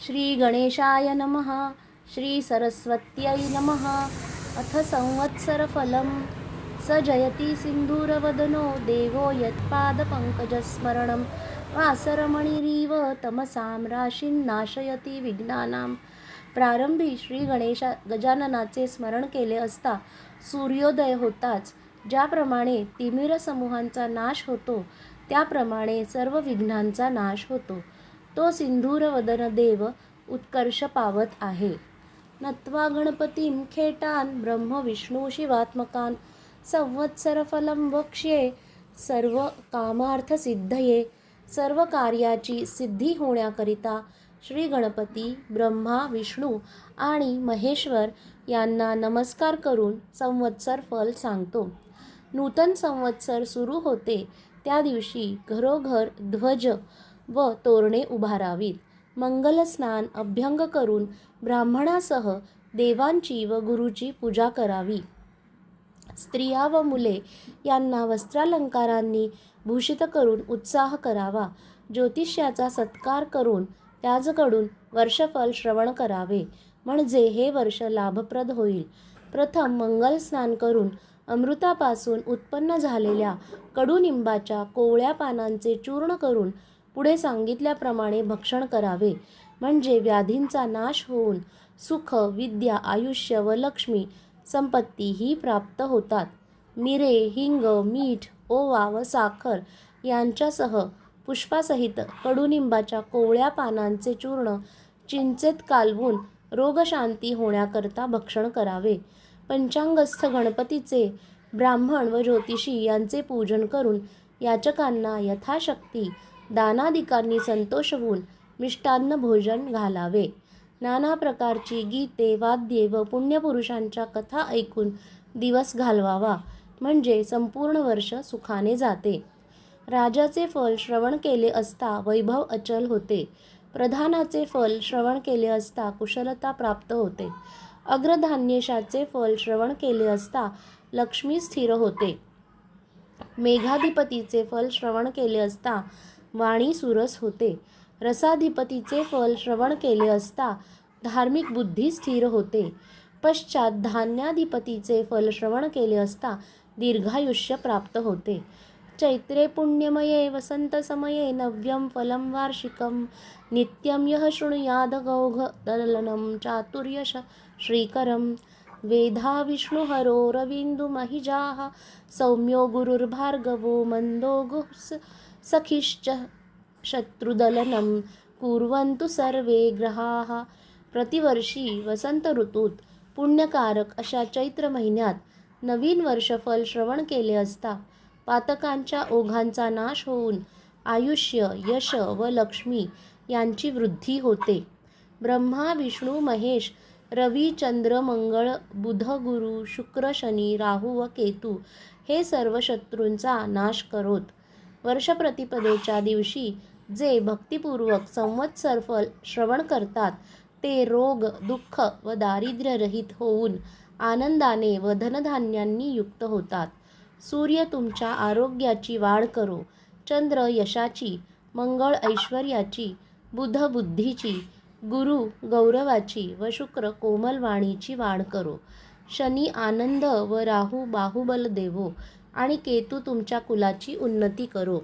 श्री गणेशाय नमः. श्री सरस्वत्यै नमः. अथ संवत्सरफलं स जयति सिन्धूरवदनो देवो यत्पादपङ्कजस्मरणं वासरमणिरीव तमसां राशीं नाशयति विघ्नानां. प्रारंभी श्री गजाननाचे स्मरण केले असता सूर्योदय होताच ज्याप्रमाणे तिमिर समूहांचा नाश होतो त्याप्रमाणे सर्व विघ्नांचा नाश होतो. तो सिंधूरवदन देव उत्कर्ष पावत आहे. नत्वा गणपतीं खेटान ब्रह्म विष्णू शिवात्मकान संवत्सरफलं वक्ष्ये सर्व कामार्थसिद्धये. सर्व कार्याची सिद्धी होण्याकरिता श्री गणपती, ब्रह्मा, विष्णू आणि महेश्वर यांना नमस्कार करून संवत्सर फल सांगतो. नूतन संवत्सर सुरू होते त्या दिवशी घरोघर ध्वज व तोरणे उभारावीत. मंगलस्नान अभ्यंग करून ब्राह्मणासह देवांची व गुरुची पूजा करावी. स्त्रिया व मुले यांना वस्त्रालंकारांनी भूषित करून उत्साह करावा. ज्योतिष्याचा सत्कार करून त्याजकडून वर्षफल श्रवण करावे, म्हणजे हे वर्ष लाभप्रद होईल. प्रथम मंगल स्नान करून अमृतापासून उत्पन्न झालेल्या कडुनिंबाच्या कोवळ्या पानांचे चूर्ण करून पुढे सांगितल्याप्रमाणे भक्षण करावे, म्हणजे व्याधींचा नाश होऊन सुख, विद्या, आयुष्य व लक्ष्मी संपत्ती ही प्राप्त होतात. मिरे, हिंग, मीठ, ओवा व साखर यांच्यासह पुष्पासहित कडुनिंबाच्या कोवळ्या पानांचे चूर्ण चिंचेत कालवून रोगशांती होण्याकरता भक्षण करावे. पंचांगस्थ गणपतीचे ब्राह्मण व ज्योतिषी यांचे पूजन करून याचकांना यथाशक्ती दानादिकांनी संतोष होऊन मिष्टान्न भोजन घालावे. नाना प्रकारची गीते, वाद्ये व पुण्यपुरुषांच्या कथा ऐकून दिवस घालवावा, म्हणजे संपूर्ण वर्ष सुखाने जाते. राजाचे फल श्रवण केले असता वैभव अचल होते. प्रधानाचे फल श्रवण केले असता कुशलता प्राप्त होते. अग्रधान्येशाचे फल श्रवण केले असता लक्ष्मी स्थिर होते. मेघाधिपतीचे फल श्रवण केले असता वाणी सुरस होते. रसाधिपतीचे फल श्रवण केले असता धार्मिक बुद्धी स्थिर होते. पश्चात धान्याधिपतीचे फल श्रवण केले असता दीर्घायुष्य प्राप्त होते. चैत्रे पुण्यमये वसंतसमये नव्यं फलं वार्षिकं नित्यं यः शृणुयाद गौघदलनं चातुर्यश श्रीकरं. वेधा विष्णुहरो रवीन्दुमहिजाः सौम्यो गुरुर्भार्गवो मंदो गुह् सखिश्च शत्रुदलनं कुर्वन्तु सर्वे ग्रहाः. प्रतिवर्षी वसंत ऋतूत पुण्यकारक अशा चैत्र महिन्यात नवीन वर्षफल श्रवण केले असता पातकांच्या ओघांचा नाश होऊन आयुष्य, यश व लक्ष्मी यांची वृद्धी होते. ब्रह्मा, विष्णू, महेश, रवी, चंद्र, मंगळ, बुध, गुरु, शुक्र, शनी, राहू व केतू हे सर्व शत्रूंचा नाश करोत. वर्षप्रतिपदेच्या दिवशी जे भक्तिपूर्वक संवत्सरफल श्रवण करतात ते रोग, दुःख व दारिद्र्यरहित होऊन आनंदाने व धनधान्यांनी युक्त होतात. सूर्य तुमच्या आरोग्याची वाढ करो. चंद्र यशाची, मंगळ ऐश्वर्याची, बुध बुद्धीची, गुरु गौरवाची व शुक्र कोमलवाणीची वाढ करो. शनी आनंद व राहू बाहुबल देवो आणि केतू तुमच्या कुलाची उन्नती करो.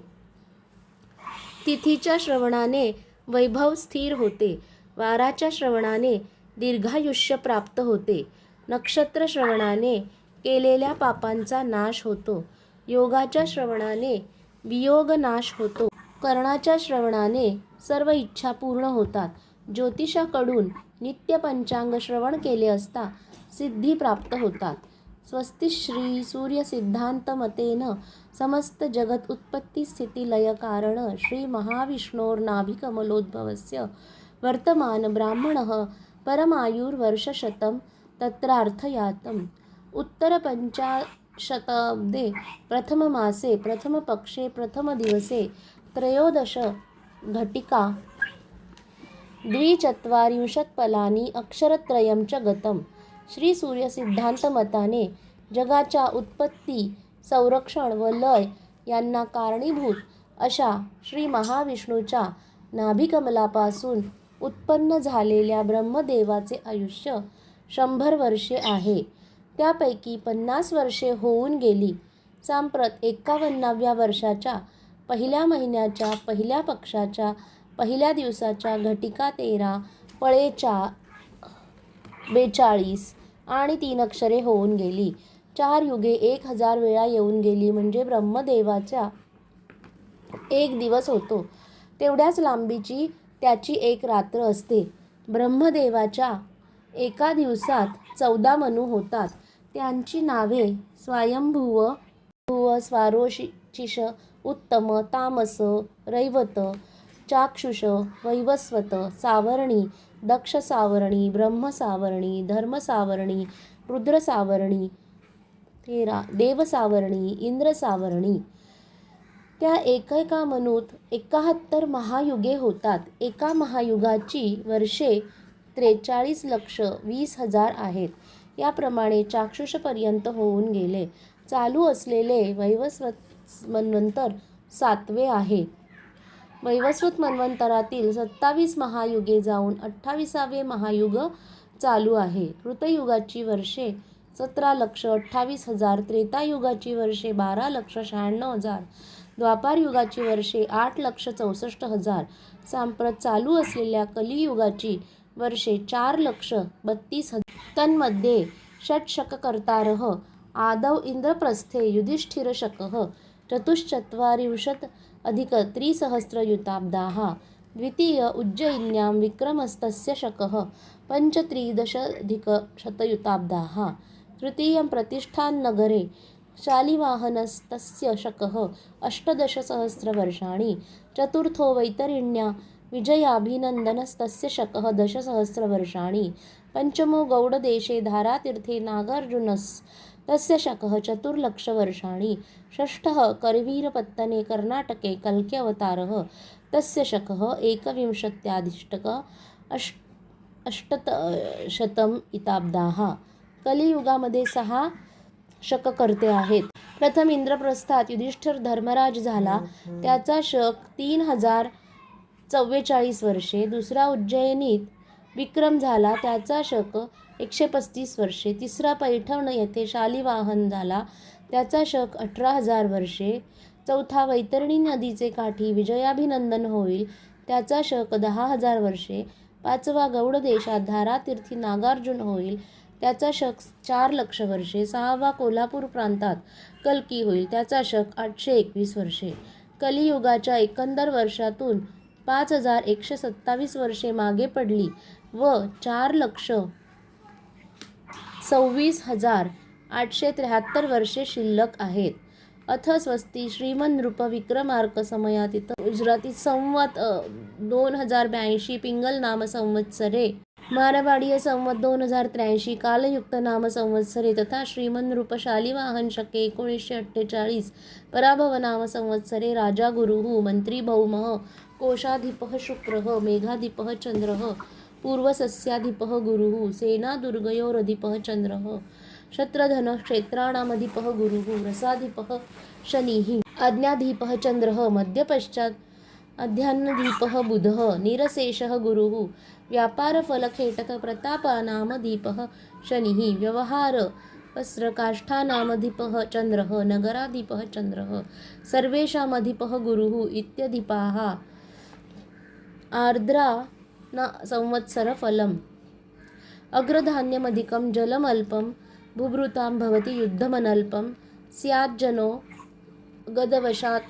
तिथीच्या श्रवणाने वैभव स्थिर होते. वाराच्या श्रवणाने दीर्घायुष्य प्राप्त होते. नक्षत्र श्रवणाने केलेल्या पापांचा नाश होतो. योगाच्या श्रवणाने वियोग नाश होतो. कर्णाच्या श्रवणाने सर्व इच्छा पूर्ण होतात. ज्योतिषाकडून नित्य पंचांग श्रवण केले असता सिद्धी प्राप्त होतात. स्वस्ति श्री सूर्य सिद्धांत मतेन समस्त जगत उत्पत्ति स्थिति लय कारण श्री महाविष्णोर्नाभिकमलोद्भवस्य वर्तमान ब्राह्मणः परमायुर्वर्षशतं तत्रार्थयातम्. उत्तरपञ्चाशताब्दे प्रथममासे प्रथमपक्षे प्रथमदिवसे त्रयोदश घटिका 42 फलानि अक्षरत्रयं च गतम्. श्री सूर्य सिद्धांत मताने जगाच्या उत्पत्ती, संरक्षण व लय यांना कारणीभूत अशा श्री महाविष्णूच्या नाभिकमलापासून उत्पन्न झालेल्या ब्रह्मदेवाचे आयुष्य 100 वर्षे आहे. त्यापैकी 50 वर्षे होऊन गेली. सांप्रत 51व्या वर्षाच्या पहिल्या महिन्याच्या पहिल्या पक्षाच्या पहिल्या दिवसाच्या घटिका 13 फळेच्या 42 आणि 3 अक्षरे होऊन गेली. 4 युगे 1000 वेळा येऊन गेली म्हणजे ब्रह्मदेवाचा एक दिवस होतो. तेवढ्याच लांबीची त्याची एक रात्र असते. ब्रह्मदेवाच्या एका दिवसात 14 मनू होतात. त्यांची नावे स्वायंभुव, स्वारोचिष, उत्तम, तामस, रैवत, चाक्षुष, वैवस्वत, सावर्णी, दक्ष सावर्णी, ब्रह्म सावर्णी, धर्म सावर्णी, रुद्र सावर्णी, 13 देव सावर्णी, इंद्र सावर्णी. त्या एकेका मनूत 71 महायुगे होतात. एका महायुगाची वर्षे 43,20,000 आहेत. याप्रमाणे चाक्षुषपर्यंत होऊन गेले. चालू असलेले वैवस्वत मन्वंतर 7वे आहे. वैवस्वत मन्वंतरातील 27 महायुगे जाऊन 28वे महायुग चालू आहे. कृतयुगाची वर्षे 17,28,000, त्रेतायुगाची वर्षे 12,96,000, द्वापारयुगाची वर्षे 8,64,000, सांप्रत चालू असलेल्या कलियुगाची वर्षे 4,32,000. तन्मध्ये षट्शककर्तारः आदौ इंद्रप्रस्थे युधिष्ठिरशकः 44,अधिक-3,000 द्वितीय उज्जयिन्यां विक्रमस्तस्य शकः 35,000 तृतीयं प्रतिष्ठाननगरे शालिवाहनस्तस्य शकः 18,000 चतुर्थो वैतरिण्या विजयाभिनन्दनस्तस्य शकः 10,000 पंचमो गौडदेशे धारातीर्थे नागार्जुनस्तस्य शकः 4,00,000 षष्ठः करवीरपत्तने कर्णाटके कल्क्यवतारः तस्य शकः 21,000 कलियुगामध्ये 6 शककर्ते आहेत. प्रथम इंद्रप्रस्थात युधिष्ठिर धर्मराज झाला, त्याचा शक 3,044 वर्षे. दुसरा उज्जयिनीत विक्रम झाला, त्याचा शक 135 वर्षे. तिसरा पैठण येथे शालिवाहन झाला, त्याचा शक 18,000 वर्षे. चौथा वैतरणी नदीचे काठी विजयाभिनंदन होईल, त्याचा शक 10,000 वर्षे. पाचवा गौड देशात धारातीर्थी नागार्जुन होईल, त्याचा शक 4,00,000 वर्षे. सहावा कोल्हापूर प्रांतात कल्की होईल, त्याचा शक 821 वर्षे. कलियुगाच्या एकंदर वर्षातून 5,127 वर्षे मागे पडली व 4,26,873 वर्षे शिल्लक आहेत. अथ स्वस्ती श्रीमन्नृप विक्रमार्क समयात गुजराती संवत 2082 पिंगल नाम संवत्सरे मारवाडीय संवत 2083 कालयुक्त नाम संवत्सरे तथा श्रीमन्नृप शालिवाहन शके 1948 पराभव नाम संवत्सरे राजा गुरुः मंत्री भौमः कोशाधिपः शुक्रः मेघाधिपः चंद्रः पूर्वसस्याधिपः गुरुः सेनादुर्गयोरधिपः चंद्रः शत्रधन क्षेत्राणामधिपः गुरुः रसाधिपः शनिः आज्ञाधिपः चंद्रः मध्यपश्चात् अध्यान्नदीपः बुधः निरशेषः गुरुः व्यापारफलखेटक प्रतापानामधिपः शनिः व्यवहार वस्त्रकाष्ठानामधिपः चंद्रः नगराधिपः चंद्रः सर्वेषामधिपः गुरुः इत्यधिपाः आर्द्रा न संवत्सरफलम् अग्रधान्यमधिकं जलमल्पं बुभृतां भवति युद्धमनल्पं स्याज्जनो गदवशात्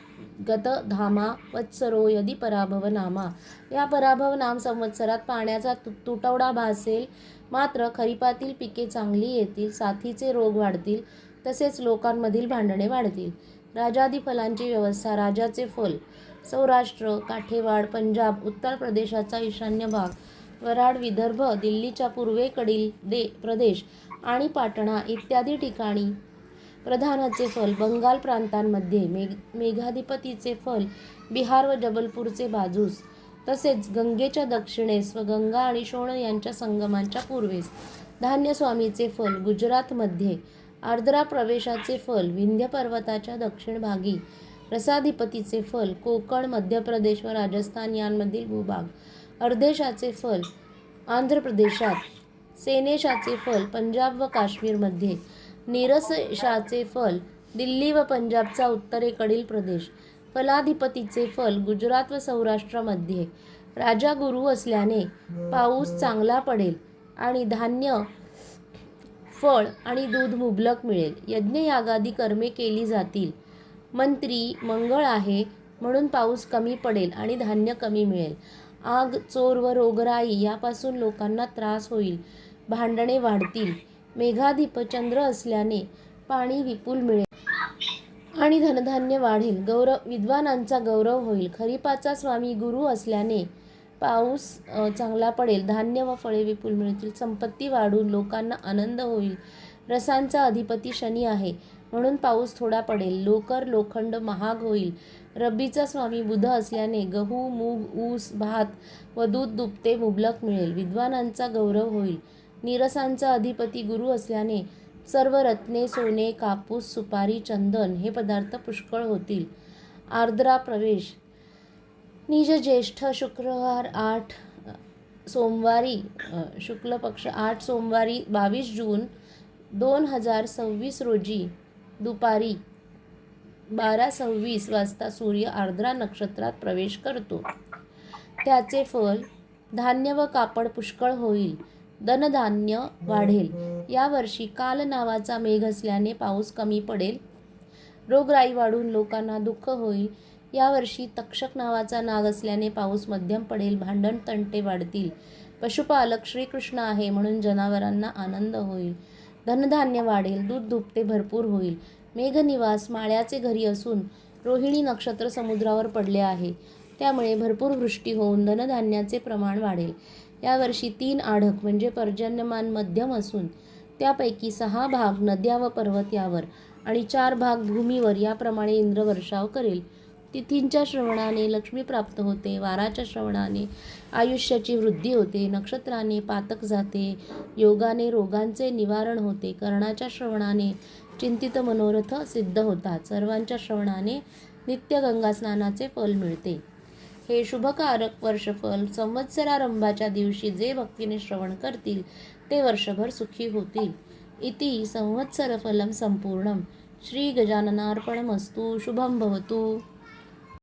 गतधामा वत्सरो यदि पराभव नामा. या पराभव नाम संवत्सरात पाण्याचा तुटवडा भासेल, मात्र खरीपातील पिके चांगली येतील, साथीचे रोग वाढतील, तसेच लोकांमधील भांडणे वाढतील. राजादी फलांची व्यवस्था. राजाचे फल सौराष्ट्र, काठेवाड, पंजाब, उत्तर प्रदेशाचा ईशान्य भाग, वराड, विदर्भ, दिल्लीच्या पूर्वेकडील प्रदेश आणि पाटणा इत्यादी ठिकाणी. प्रधानाचे फल बंगाल प्रांतांमध्ये. मेघाधिपतीचे फल बिहार व जबलपूरचे बाजूस, तसेच गंगेच्या दक्षिणेस व गंगा आणि शोण यांच्या संगमांच्या पूर्वेस. धान्यस्वामीचे फल गुजरातमध्ये. आर्द्रा प्रवेशाचे फल विंध्य पर्वताच्या दक्षिण भागी. रसाधिपतीचे फल कोकण, मध्य प्रदेश व राजस्थान यांमधील भूभाग. अर्देशाचे फल आंध्र प्रदेशात, सेनेशाचे फल पंजाब व काश्मीरमध्ये, नीरसेशाचे फल दिल्ली व पंजाबचा उत्तरेकडील प्रदेश, फलाधिपतीचे फल गुजरात व सौराष्ट्रामध्ये. राजा गुरु असल्याने पाऊस चांगला पडेल आणि धान्य, फळ आणि दूध मुबलक मिळेल. यज्ञयागादी कर्मे केली जातील. मंत्री मंगळ आहे म्हणून पाऊस कमी पडेल आणि धान्य कमी मिळेल. आग, चोर व रोगराई यापासून लोकांना त्रास होईल. भांडणे वाढतील. मेघाधिप चंद्र असल्याने पाणी विपुल मिळेल आणि धनधान्य वाढेल. विद्वानांचा गौरव होईल. खरीपाचा स्वामी गुरु असल्याने पाऊस चांगला पडेल. धान्य व फळे विपुल मिळतील. संपत्ती वाढून लोकांना आनंद होईल. रसांचा अधिपती शनी आहे म्हणून पाऊस थोडा पडेल. लोकर लोखंड महाग होईल. रब्बीचा स्वामी बुध असल्याने गहू, मूग, ऊस, भात व दूध दुभते मुबलक मिळेल. विद्वानांचा गौरव होईल. नीरसांचा अधिपती गुरु असल्याने सर्व रत्ने, सोने, कापूस, सुपारी, चंदन हे पदार्थ पुष्कळ होतील. आर्द्रा प्रवेश निज ज्येष्ठ शुक्रवार 8 सोमवारी शुक्ल पक्ष 8 सोमवारी 22 जून 2026 रोजी दुपारी 12:26 वाजता सूर्य आर्द्रा नक्षत्रात प्रवेश करतो. त्याचे फल धान्य व कापड पुष्कळ होईल. धनधान्य वाढेल. यावर्षी काल नावाचा मेघ असल्याने पाऊस कमी पडेल. रोगराई वाढून लोकांना दुःख होईल. यावर्षी तक्षक नावाचा नाग असल्याने पाऊस मध्यम पडेल. भांडण तंटे वाढतील. पशुपालक श्रीकृष्ण आहे म्हणून जनावरांना आनंद होईल. धनधान्य वाढेल. दूध दुभते भरपूर होईल. मेघनिवास माळ्याचे घरी असून रोहिणी नक्षत्र समुद्रावर पडले आहे. त्यामुळे भरपूर वृष्टी होऊन धनधान्याचे प्रमाण वाढेल. यावर्षी 3 आढक म्हणजे पर्जन्यमान मध्यम असून त्यापैकी 6 भाग नद्या व पर्वत यावर आणि 4 भाग भूमीवर याप्रमाणे इंद्र वर्षाव करेल. तिथींच्या श्रवणाने लक्ष्मी प्राप्त होते. वाराच्या श्रवणाने आयुष्याची वृद्धी होते. नक्षत्राने पातक जाते. योगाने रोगांचे निवारण होते. कर्णाच्या श्रवणाने चिंतित मनोरथ सिद्ध होतात. सर्वांच्या श्रवणाने नित्य गंगा स्नानाचे फल मिळते. हे शुभकारक वर्षफल संवत्सरारंभाच्या दिवशी जे भक्तीने श्रवण करतील ते वर्षभर सुखी होतील. इति संवत्सरफलम संपूर्णम. श्री गजाननार्पणमस्तु. शुभम भवतु.